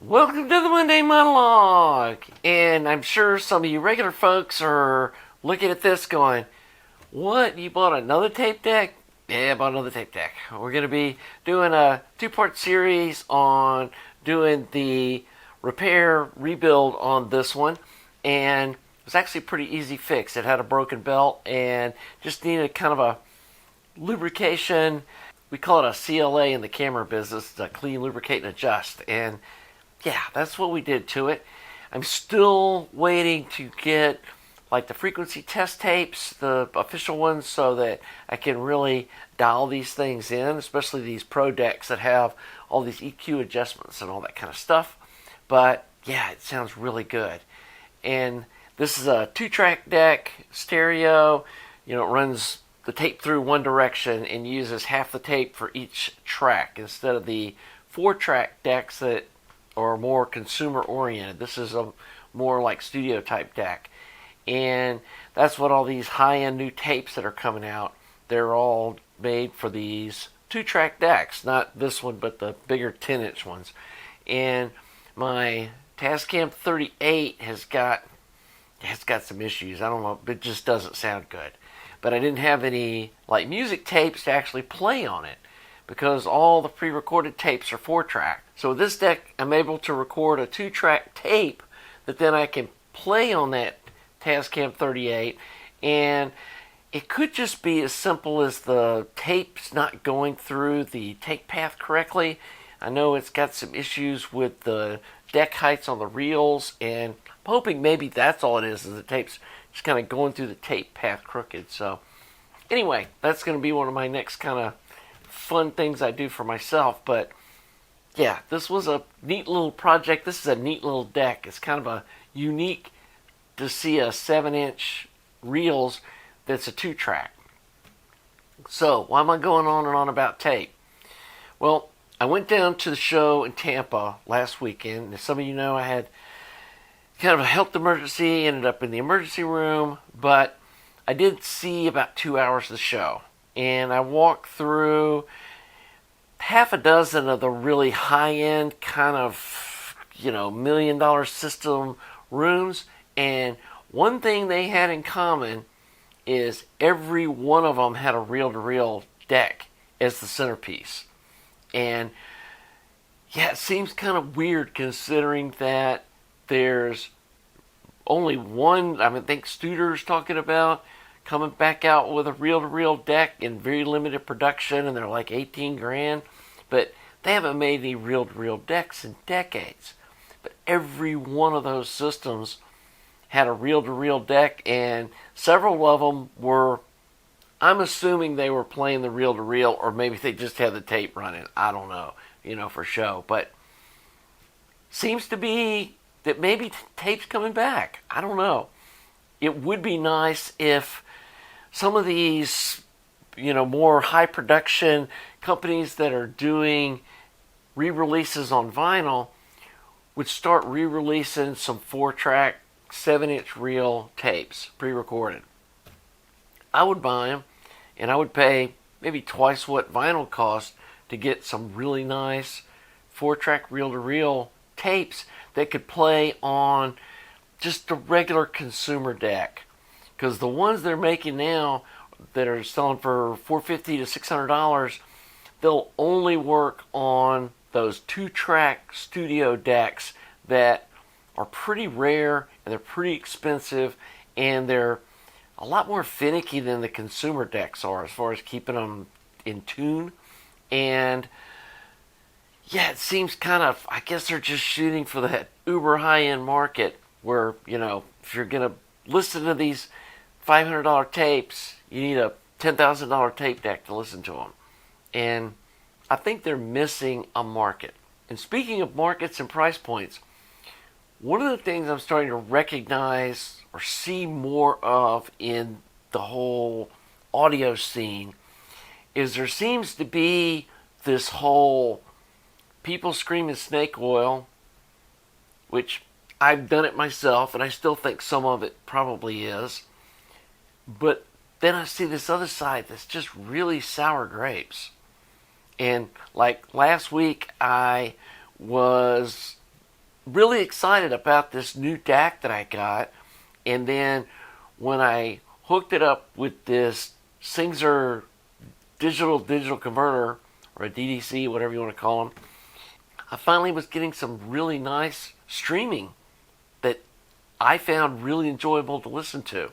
Welcome to the Monday Monologue, and I'm sure some of you regular folks are looking at this going, what, you bought another tape deck? Yeah, I bought another tape deck. We're going to be doing a two-part series on doing the repair rebuild on this one, and it was actually a pretty easy fix. It had a broken belt and just needed kind of a lubrication. We call it a CLA in the camera business, the clean, lubricate, and adjust, and yeah, that's what we did to it. I'm still waiting to get like the frequency test tapes, the official ones, so that I can really dial these things in, especially these Pro decks that have all these EQ adjustments and all that kind of stuff. But yeah, it sounds really good. And this is a 2-track deck, stereo. It runs the tape through one direction and uses half the tape for each track instead of the 4-track decks that or more consumer oriented. This is a more like studio type deck. And that's what all these high-end new tapes that are coming out, they're all made for these 2-track decks. Not this one, but the bigger 10-inch ones. And my Tascam 38 has got some issues. I don't know, it just doesn't sound good. But I didn't have any like music tapes to actually play on it, because all the pre-recorded tapes are 4-track. So with this deck, I'm able to record a 2-track tape that then I can play on that Tascam 38, and it could just be as simple as the tape's not going through the take path correctly. I know it's got some issues with the deck heights on the reels, and I'm hoping maybe that's all it is the tape's just kind of going through the tape path crooked. So anyway, that's going to be one of my next kind of fun things I do for myself. But yeah, this was a neat little project. This is a neat little deck. It's kind of a unique to see a 7-inch reels that's a 2-track. So why am I going on and on about tape? Well, I went down to the show in Tampa last weekend. As some of you know, I had kind of a health emergency, ended up in the emergency room, but I did see about 2 hours of the show. And I walked through half a dozen of the really high-end kind of, $1 million system rooms. And one thing they had in common is every one of them had a reel-to-reel deck as the centerpiece. And yeah, it seems kind of weird considering that there's only one. I think Studer's talking about coming back out with a reel-to-reel deck in very limited production, and they're like 18 grand. But they haven't made any reel-to-reel decks in decades. But every one of those systems had a reel-to-reel deck, and several of them were, I'm assuming they were playing the reel-to-reel, or maybe they just had the tape running. I don't know, for show. But seems to be that maybe tape's coming back. I don't know. It would be nice if some of these, more high production companies that are doing re-releases on vinyl would start re-releasing some 4-track, 7-inch reel tapes, pre-recorded. I would buy them, and I would pay maybe twice what vinyl cost to get some really nice 4-track reel-to-reel tapes that could play on just a regular consumer deck. Because the ones they're making now that are selling for $450 to $600, they'll only work on those 2-track studio decks that are pretty rare, and they're pretty expensive, and they're a lot more finicky than the consumer decks are as far as keeping them in tune. And yeah, it seems kind of, I guess they're just shooting for that uber high-end market where, if you're going to listen to these $500 tapes, you need a $10,000 tape deck to listen to them. And I think they're missing a market. And speaking of markets and price points, one of the things I'm starting to recognize or see more of in the whole audio scene is there seems to be this whole people screaming snake oil, which I've done it myself, and I still think some of it probably is. But then I see this other side that's just really sour grapes. And like last week, I was really excited about this new DAC that I got. And then when I hooked it up with this Singzer digital converter, or a DDC, whatever you want to call them, I finally was getting some really nice streaming that I found really enjoyable to listen to.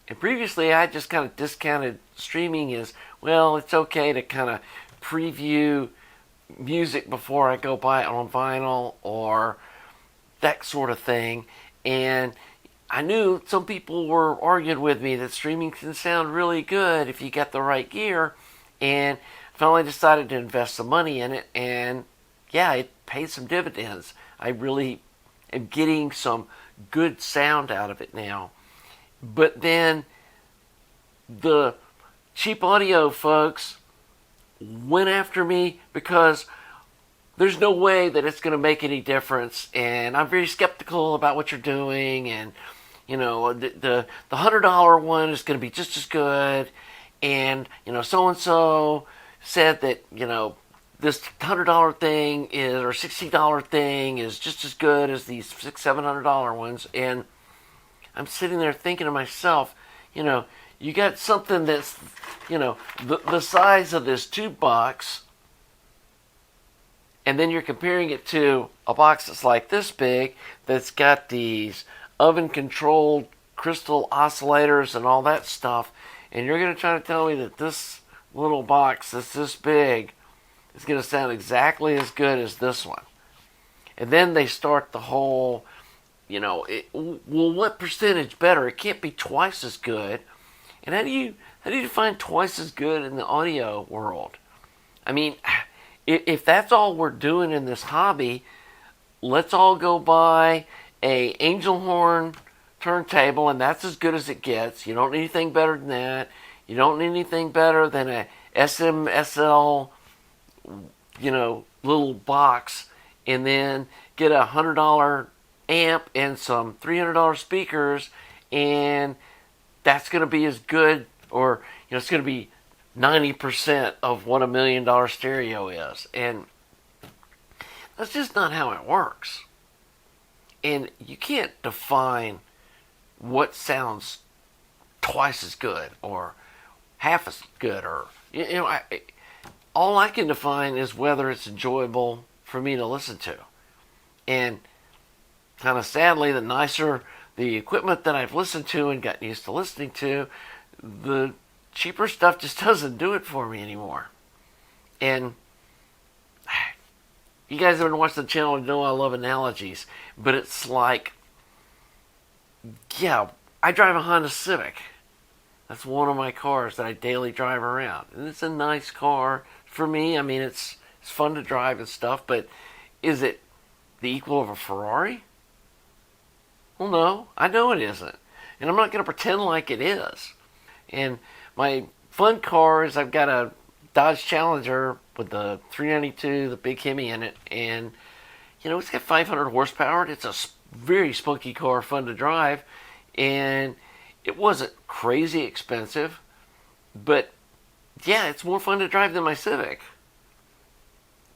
And previously, I just kind of discounted streaming as, well, it's okay to kind of preview music before I go buy it on vinyl or that sort of thing. And I knew some people were arguing with me that streaming can sound really good if you got the right gear. And finally decided to invest some money in it. And yeah, it paid some dividends. I really am getting some good sound out of it now. But then the cheap audio folks went after me because there's no way that it's going to make any difference, and I'm very skeptical about what you're doing, and you know the $100 one is going to be just as good, and you know so and so said that you know this $100 thing is or $60 thing is just as good as these $700 ones, and I'm sitting there thinking to myself, you know, you got something that's, you know, the size of this tube box, and then you're comparing it to a box that's like this big, that's got these oven-controlled crystal oscillators and all that stuff, and you're going to try to tell me that this little box that's this big is going to sound exactly as good as this one. And then they start the whole, you know, well, what percentage better? It can't be twice as good. And how do you define twice as good in the audio world? I mean, if that's all we're doing in this hobby, let's all go buy a angel horn turntable, and that's as good as it gets. You don't need anything better than that. You don't need anything better than a SMSL, you know, little box, and then get a $100 amp and some $300 speakers, and that's going to be as good, or you know, it's going to be 90% of what $1 million stereo is, and that's just not how it works. And you can't define what sounds twice as good or half as good, or you know, all I can define is whether it's enjoyable for me to listen to. And kind of sadly, the nicer the equipment that I've listened to and gotten used to listening to, the cheaper stuff just doesn't do it for me anymore. And you guys that have been watching the channel know I love analogies, but it's like, yeah, I drive a Honda Civic. That's one of my cars that I daily drive around. And it's a nice car for me. I mean, it's fun to drive and stuff, but is it the equal of a Ferrari? Well, no, I know it isn't. And I'm not going to pretend like it is. And my fun car is I've got a Dodge Challenger with the 392, the big Hemi in it. And, you know, it's got 500 horsepower. It's a very spunky car, fun to drive. And it wasn't crazy expensive. But, yeah, it's more fun to drive than my Civic.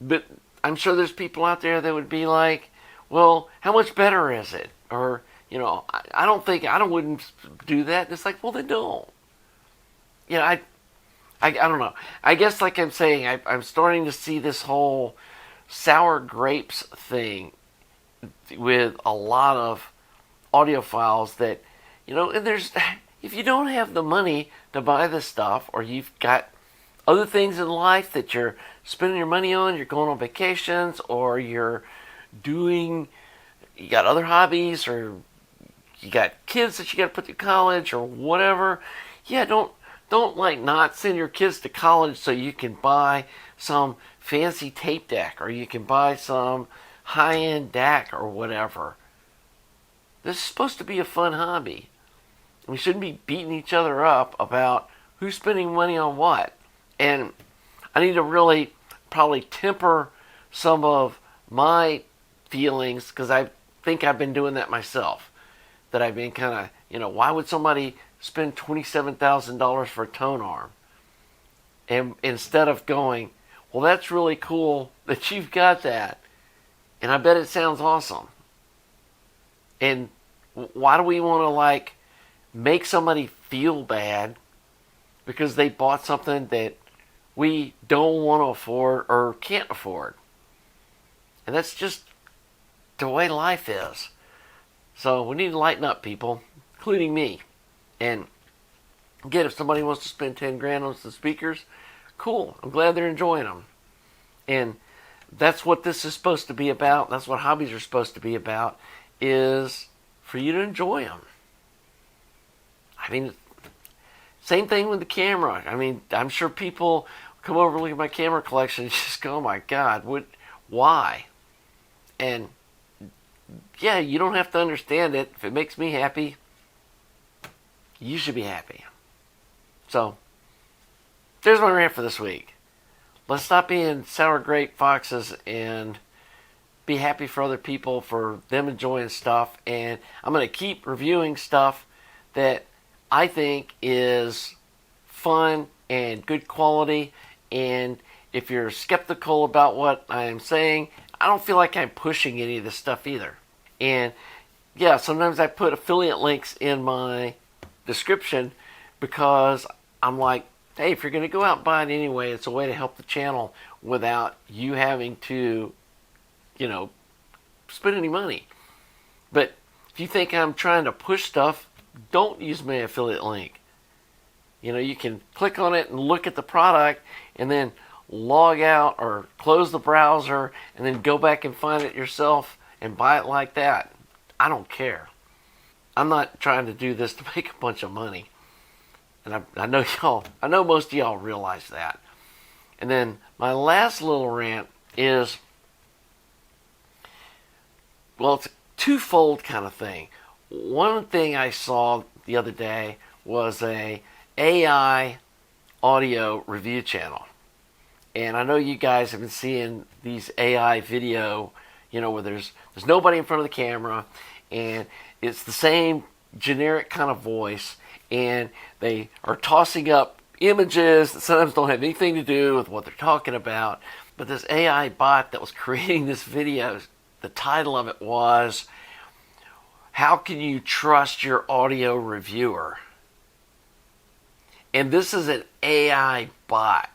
But I'm sure there's people out there that would be like, well, how much better is it? Or, you know, I wouldn't do that. And it's like, well, then don't. You know, I don't know. I guess, like I'm saying, I'm starting to see this whole sour grapes thing with a lot of audiophiles that, you know, and there's, if you don't have the money to buy this stuff, or you've got other things in life that you're spending your money on, you're going on vacations, or you're doing, you got other hobbies, or you got kids that you got to put through college, or whatever, yeah, don't like not send your kids to college so you can buy some fancy tape deck, or you can buy some high-end DAC or whatever. This is supposed to be a fun hobby. We shouldn't be beating each other up about who's spending money on what. And I need to really probably temper some of my feelings, because I think I've been doing that myself. That I've been kind of, you know, why would somebody spend $27,000 for a tone arm? And instead of going, Well, that's really cool that you've got that. And I bet it sounds awesome. And why do we want to like make somebody feel bad because they bought something that we don't want to afford or can't afford? And that's just the way life is. So we need to lighten up, people, including me. And again, if somebody wants to spend 10 grand on some speakers, cool. I'm glad they're enjoying them. And that's what this is supposed to be about. That's what hobbies are supposed to be about, is for you to enjoy them. I mean, same thing with the camera. I mean, I'm sure people come over and look at my camera collection and just go, oh my God, why? And yeah, you don't have to understand it. If it makes me happy, you should be happy. So, there's my rant for this week. Let's stop being sour grape foxes and be happy for other people, for them enjoying stuff. And I'm going to keep reviewing stuff that I think is fun and good quality. And if you're skeptical about what I'm saying, I don't feel like I'm pushing any of this stuff either. And yeah, sometimes I put affiliate links in my description because I'm like, hey, if you're going to go out and buy it anyway, it's a way to help the channel without you having to, spend any money. But if you think I'm trying to push stuff, don't use my affiliate link. You can click on it and look at the product and then log out or close the browser and then go back and find it yourself and buy it like that. I don't care. I'm not trying to do this to make a bunch of money. And I know most of y'all realize that. And then my last little rant is, well, it's a twofold kind of thing. One thing I saw the other day was a AI audio review channel. And I know you guys have been seeing these AI video, where there's nobody in front of the camera and it's the same generic kind of voice, and they are tossing up images that sometimes don't have anything to do with what they're talking about. But this AI bot that was creating this video, the title of it was, "How Can You Trust Your Audio Reviewer?" And this is an AI bot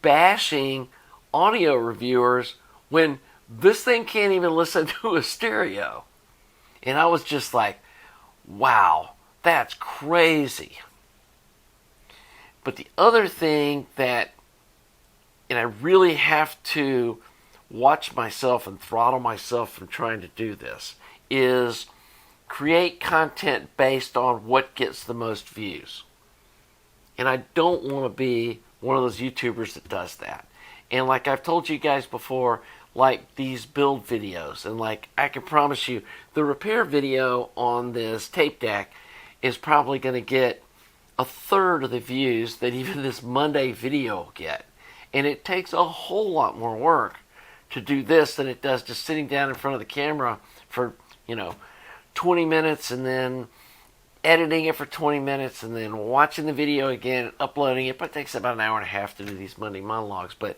bashing audio reviewers when this thing can't even listen to a stereo. And I was just like, wow, that's crazy. But the other thing that, and I really have to watch myself and throttle myself from trying to do this, is create content based on what gets the most views. And I don't want to be one of those YouTubers that does that. And like I've told you guys before, like these build videos, and like I can promise you, the repair video on this tape deck is probably going to get a third of the views that even this Monday video will get. And it takes a whole lot more work to do this than it does just sitting down in front of the camera for, 20 minutes and then editing it for 20 minutes and then watching the video again and uploading it. But it takes about an hour and a half to do these Monday monologues. But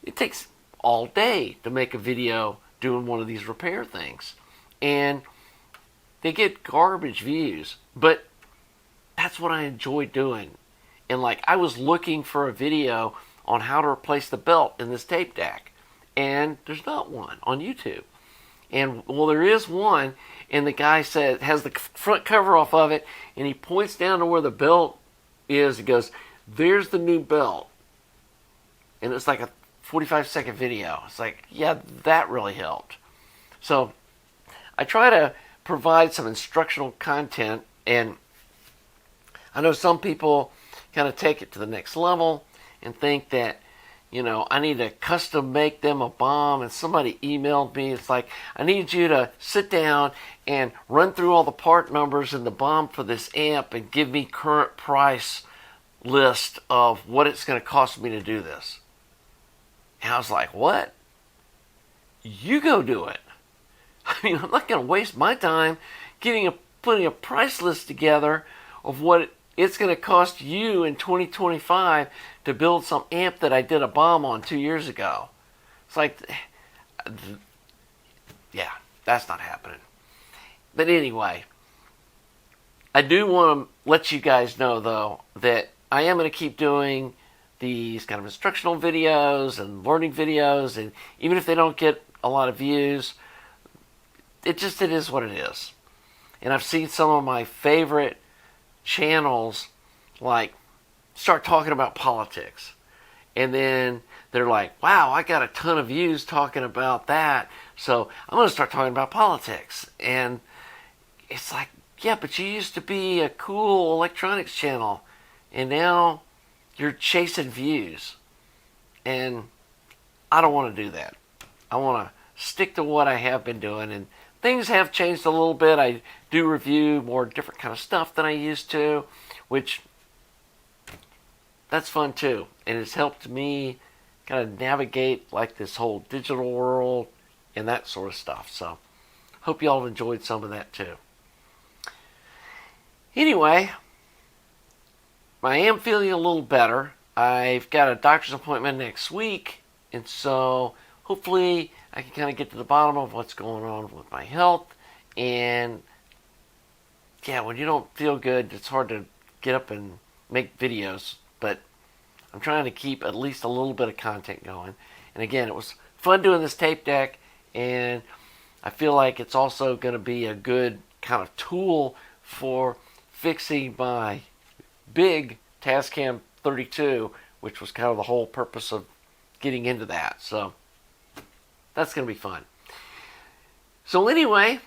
it takes all day to make a video doing one of these repair things. And they get garbage views. But that's what I enjoy doing. And like, I was looking for a video on how to replace the belt in this tape deck. And there's not one on YouTube. And well, there is one, and the guy has the front cover off of it, and he points down to where the belt is. He goes, "There's the new belt." And it's like a 45-second video. It's like, yeah, that really helped. So I try to provide some instructional content, and I know some people kind of take it to the next level and think that, I need to custom make them a bomb. And somebody emailed me. It's like, I need you to sit down and run through all the part numbers in the bomb for this amp and give me current price list of what it's going to cost me to do this. And I was like, what? You go do it. I mean, I'm not going to waste my time putting a price list together of what it's going to cost you in 2025 to build some amp that I did a bomb on 2 years ago. It's like, yeah, that's not happening. But anyway, I do want to let you guys know, though, that I am going to keep doing these kind of instructional videos and learning videos, and even if they don't get a lot of views, it is what it is. And I've seen some of my favorite channels like start talking about politics, and then they're like, wow, I got a ton of views talking about that, so I'm going to start talking about politics. And it's like, yeah, but you used to be a cool electronics channel, and now you're chasing views. And I don't want to do that. I want to stick to what I have been doing, and things have changed a little bit. I do review more different kind of stuff than I used to, which that's fun too. And it's helped me kind of navigate like this whole digital world and that sort of stuff. So hope y'all enjoyed some of that too. Anyway, I am feeling a little better. I've got a doctor's appointment next week, and so hopefully I can kind of get to the bottom of what's going on with my health. And yeah, when you don't feel good, it's hard to get up and make videos, but I'm trying to keep at least a little bit of content going. And again, it was fun doing this tape deck, and I feel like it's also going to be a good kind of tool for fixing my big Tascam 32, which was kind of the whole purpose of getting into that. So that's going to be fun. So anyway,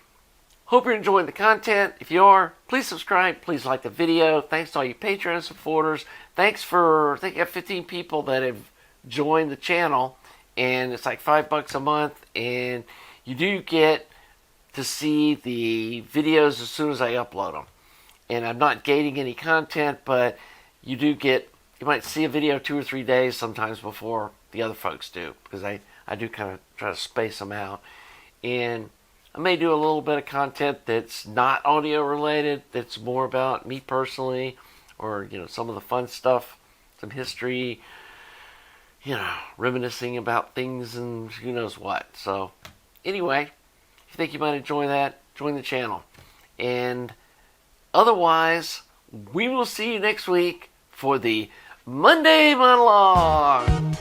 hope you're enjoying the content. If you are, please subscribe. Please like the video. Thanks to all you Patreon supporters. Thanks for, I think I have 15 people that have joined the channel, and it's like $5 a month, and you do get to see the videos as soon as I upload them. And I'm not gating any content, but you do get, you might see a video 2 or 3 days sometimes before the other folks do, because I do kind of try to space them out. And I may do a little bit of content that's not audio related, that's more about me personally, or, you know, some of the fun stuff, some history, you know, reminiscing about things and who knows what. So anyway, if you think you might enjoy that, join the channel. And otherwise, we will see you next week for the Monday Monologue.